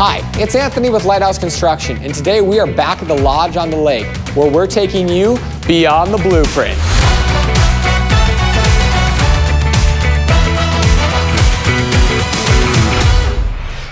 Hi, it's Anthony with Lighthouse Construction, and today we are back at the Lodge on the Lake, where we're taking you beyond the blueprint.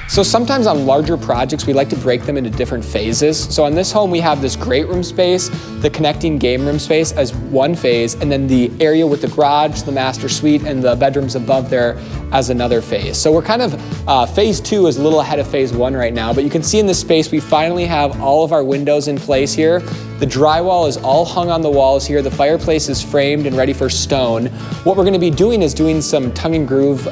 So sometimes on larger projects, we like to break them into different phases. So on this home, we have this great room space, the connecting game room space as one phase, and then the area with the garage, the master suite, and the bedrooms above there as another phase. So we're kind of, phase two is a little ahead of phase one right now, but you can see in this space, we finally have all of our windows in place here. The drywall is all hung on the walls here. The fireplace is framed and ready for stone. What we're gonna be doing is doing some tongue and groove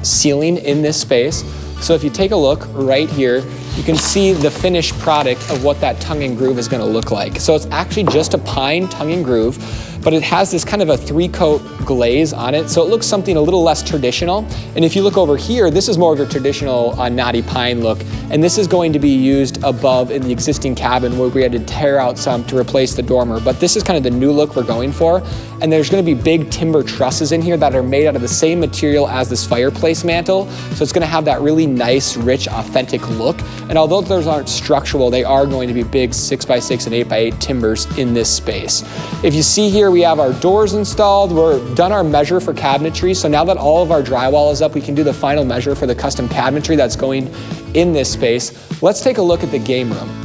ceiling in this space. So if you take a look right here, you can see the finished product of what that tongue and groove is gonna look like. So it's actually just a pine tongue and groove, but it has this kind of a 3-coat glaze on it, so it looks something a little less traditional. And if you look over here, this is more of a traditional knotty pine look, and this is going to be used above in the existing cabin where we had to tear out some to replace the dormer. But this is kind of the new look we're going for, and there's gonna be big timber trusses in here that are made out of the same material as this fireplace mantle, so it's gonna have that really nice, rich, authentic look. And although those aren't structural, they are going to be big 6x6 and 8x8 timbers in this space. If you see here, we have our doors installed. We're done our measure for cabinetry. So now that all of our drywall is up, we can do the final measure for the custom cabinetry that's going in this space. Let's take a look at the game room.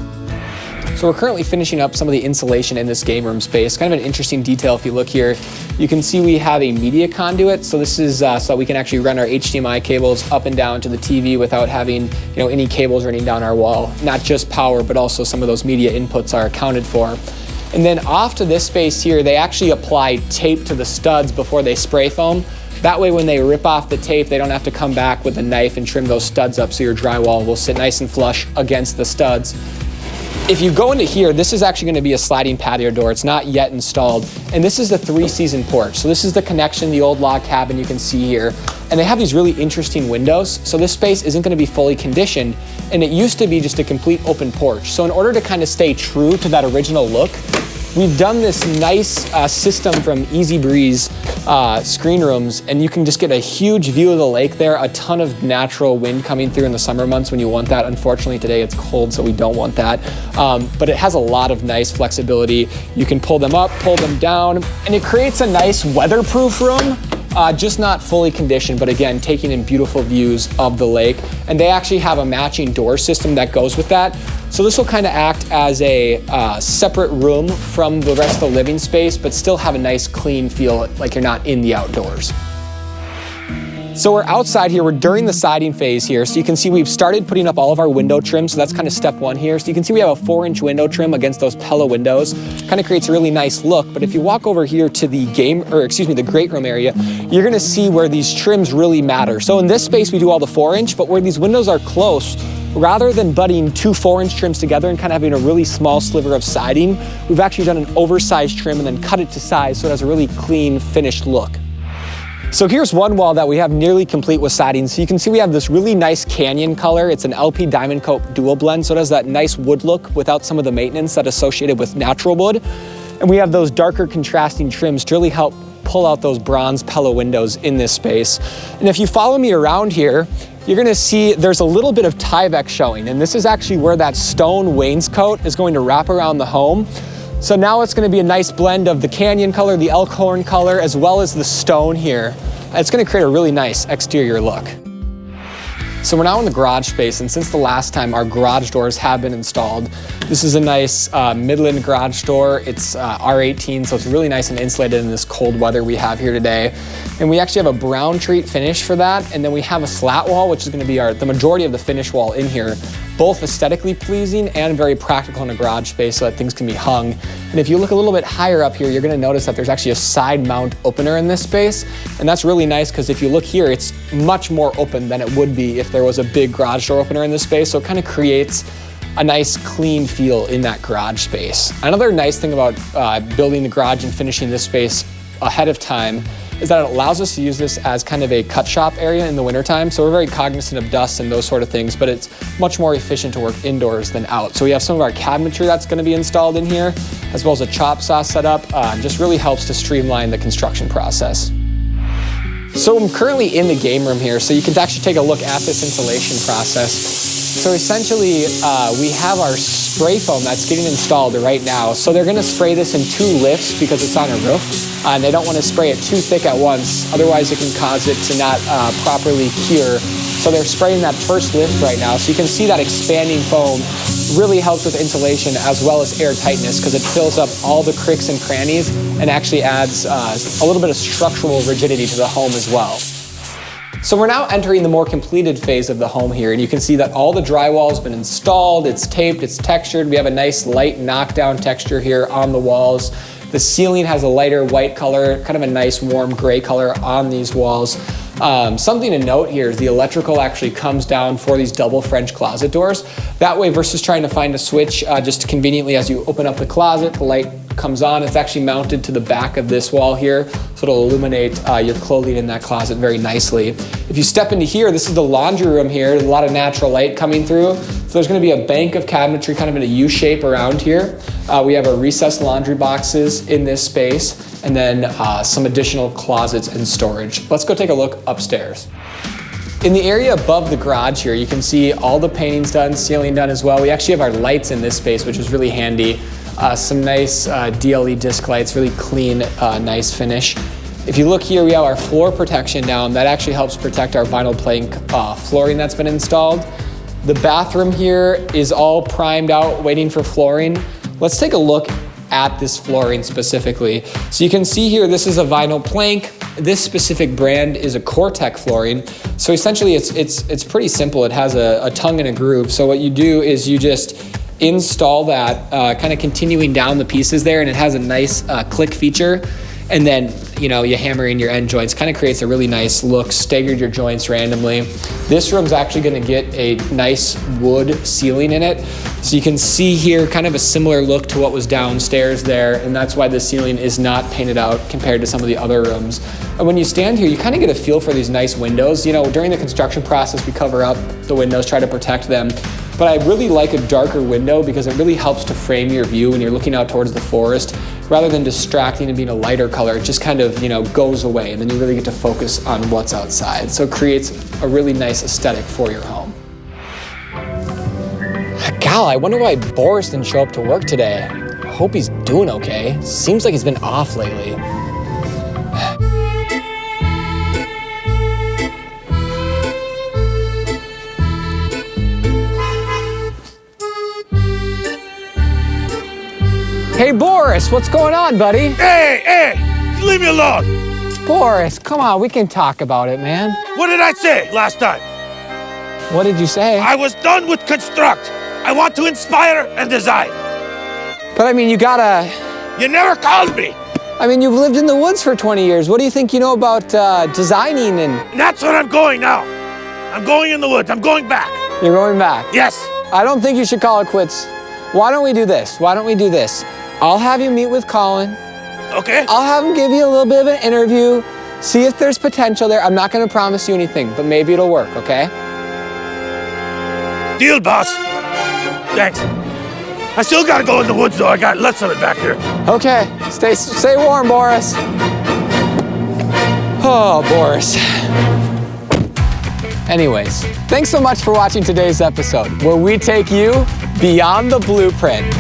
So we're currently finishing up some of the insulation in this game room space. Kind of an interesting detail if you look here. You can see we have a media conduit. So this is so that we can actually run our HDMI cables up and down to the TV without having any cables running down our wall. Not just power, but also some of those media inputs are accounted for. And then off to this space here, they actually apply tape to the studs before they spray foam. That way when they rip off the tape, they don't have to come back with a knife and trim those studs up so your drywall will sit nice and flush against the studs. If you go into here, this is actually gonna be a sliding patio door. It's not yet installed. And this is the 3-season porch. So this is the connection, the old log cabin you can see here. And they have these really interesting windows. So this space isn't gonna be fully conditioned. And it used to be just a complete open porch. So in order to kind of stay true to that original look, we've done this nice system from Easy Breeze screen rooms, and you can just get a huge view of the lake there, a ton of natural wind coming through in the summer months when you want that. Unfortunately, today it's cold, so we don't want that. But it has a lot of nice flexibility. You can pull them up, pull them down, and it creates a nice weatherproof room. Just not fully conditioned, but again, taking in beautiful views of the lake. And they actually have a matching door system that goes with that. So this will kind of act as a separate room from the rest of the living space, but still have a nice clean feel like you're not in the outdoors. So we're outside here, we're during the siding phase here. So you can see we've started putting up all of our window trim. So that's kind of step one here. So you can see we have a 4-inch window trim against those Pella windows. Kind of creates a really nice look. But if you walk over here to the the great room area, you're gonna see where these trims really matter. So in this space, we do all the 4-inch, but where these windows are close, rather than butting 2 4-inch trims together and kind of having a really small sliver of siding, we've actually done an oversized trim and then cut it to size so it has a really clean, finished look. So here's one wall that we have nearly complete with siding. So you can see we have this really nice canyon color. It's an LP Diamond Coat dual blend, so it has that nice wood look without some of the maintenance that's associated with natural wood. And we have those darker contrasting trims to really help pull out those bronze Pella windows in this space. And if you follow me around here, you're gonna see there's a little bit of Tyvek showing, and this is actually where that stone wainscot is going to wrap around the home. So now it's gonna be a nice blend of the canyon color, the elkhorn color, as well as the stone here. It's gonna create a really nice exterior look. So we're now in the garage space, and since the last time, our garage doors have been installed. This is a nice Midland garage door. It's R18, so it's really nice and insulated in this cold weather we have here today. And we actually have a brown treat finish for that, and then we have a slat wall, which is gonna be the majority of the finish wall in here, both aesthetically pleasing and very practical in a garage space so that things can be hung. And if you look a little bit higher up here, you're gonna notice that there's actually a side mount opener in this space. And that's really nice because if you look here, it's much more open than it would be if there was a big garage door opener in this space. So it kind of creates a nice clean feel in that garage space. Another nice thing about building the garage and finishing this space ahead of time is that it allows us to use this as kind of a cut shop area in the wintertime. So we're very cognizant of dust and those sort of things, but it's much more efficient to work indoors than out. So we have some of our cabinetry that's gonna be installed in here, as well as a chop saw setup. Just really helps to streamline the construction process. So I'm currently in the game room here, so you can actually take a look at this installation process. So essentially, we have our spray foam that's getting installed right now. So they're gonna spray this in 2 lifts because it's on a roof. And they don't wanna spray it too thick at once, otherwise it can cause it to not properly cure. So they're spraying that first lift right now. So you can see that expanding foam really helps with insulation as well as air tightness because it fills up all the cricks and crannies and actually adds a little bit of structural rigidity to the home as well. So we're now entering the more completed phase of the home here, and you can see that all the drywall has been installed, it's taped, it's textured. We have a nice light knockdown texture here on the walls. The ceiling has a lighter white color, kind of a nice warm gray color on these walls. Something to note here is the electrical actually comes down for these double French closet doors. That way, versus trying to find a switch just conveniently as you open up the closet, the light comes on. It's actually mounted to the back of this wall here, so it'll illuminate your clothing in that closet very nicely. If you step into here, this is the laundry room here. There's a lot of natural light coming through. So there's gonna be a bank of cabinetry kind of in a U shape around here. We have our recessed laundry boxes in this space, and then some additional closets and storage. Let's go take a look upstairs. In the area above the garage here, you can see all the painting's done, ceiling done as well. We actually have our lights in this space, which is really handy. Some nice DLE disc lights, really clean, nice finish. If you look here, we have our floor protection down. That actually helps protect our vinyl plank flooring that's been installed. The bathroom here is all primed out, waiting for flooring. Let's take a look at this flooring specifically. So you can see here, this is a vinyl plank. This specific brand is a Cortec flooring. So essentially it's pretty simple. It has a tongue and a groove. So what you do is you just install that, kind of continuing down the pieces there, and it has a nice click feature. And then, you hammer in your end joints, kind of creates a really nice look, staggered your joints randomly. This room's actually gonna get a nice wood ceiling in it. So you can see here kind of a similar look to what was downstairs there, and that's why the ceiling is not painted out compared to some of the other rooms. And when you stand here, you kind of get a feel for these nice windows. During the construction process, we cover up the windows, try to protect them. But I really like a darker window because it really helps to frame your view when you're looking out towards the forest. Rather than distracting and being a lighter color, it just kind of, goes away, and then you really get to focus on what's outside. So it creates a really nice aesthetic for your home. Gal, I wonder why Boris didn't show up to work today. I hope he's doing okay. Seems like he's been off lately. Hey, Boris, what's going on, buddy? Hey, leave me alone. Boris, come on, we can talk about it, man. What did I say last time? What did you say? I was done with construct. I want to inspire and design. But I mean, you gotta... You never called me. I mean, you've lived in the woods for 20 years. What do you think you know about designing and... That's where I'm going now. I'm going in the woods. I'm going back. You're going back? Yes. I don't think you should call it quits. Why don't we do this? I'll have you meet with Colin. Okay. I'll have him give you a little bit of an interview, see if there's potential there. I'm not gonna promise you anything, but maybe it'll work, okay? Deal, boss. Thanks. I still gotta go in the woods though. I got left of it back there. Okay, stay warm, Boris. Oh, Boris. Anyways, thanks so much for watching today's episode, where we take you beyond the blueprint.